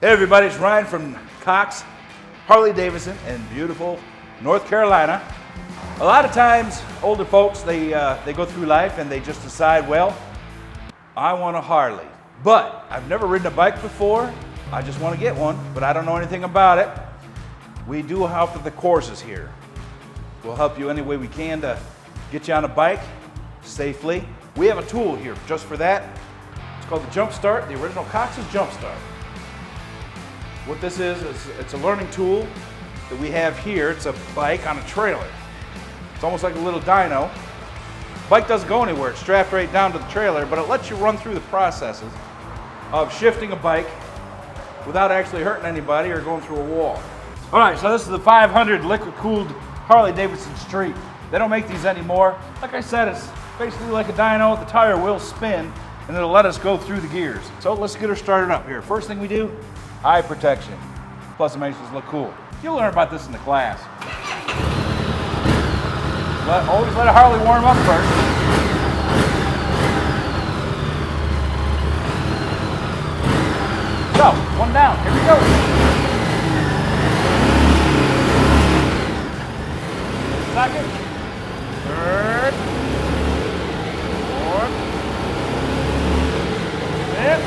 Hey everybody, it's Ryan from Cox Harley-Davidson in beautiful North Carolina. A lot of times, older folks, they go through life and they just decide, well, I want a Harley. But I've never ridden a bike before. I just want to get one, but I don't know anything about it. We do help the courses here. We'll help you any way we can to get you on a bike safely. We have a tool here just for that. It's called the Jumpstart, the original Cox's Jumpstart. What this is it's a learning tool that we have here. It's a bike on a trailer. It's almost like a little dyno. Bike doesn't go anywhere. It's strapped right down to the trailer, but it lets you run through the processes of shifting a bike without actually hurting anybody or going through a wall. All right, so this is the 500 liquid-cooled Harley-Davidson Street. They don't make these anymore. Like I said, it's basically like a dyno. The tire will spin, and it'll let us go through the gears. So let's get her started up here. First thing we do, eye protection. Plus it makes us look cool. You'll learn about this in the class. Always let a Harley warm up first. So, one down, here we go. Second, third, fourth, fifth.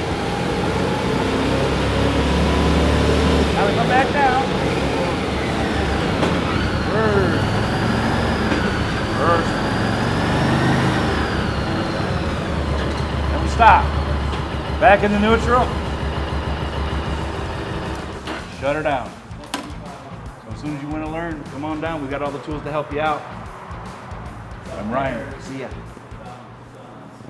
Now we come back down. Third. First. And we stop. Back in the neutral. Shut her down. So as soon as you want to learn, come on down. We got all the tools to help you out. I'm Ryan. See ya.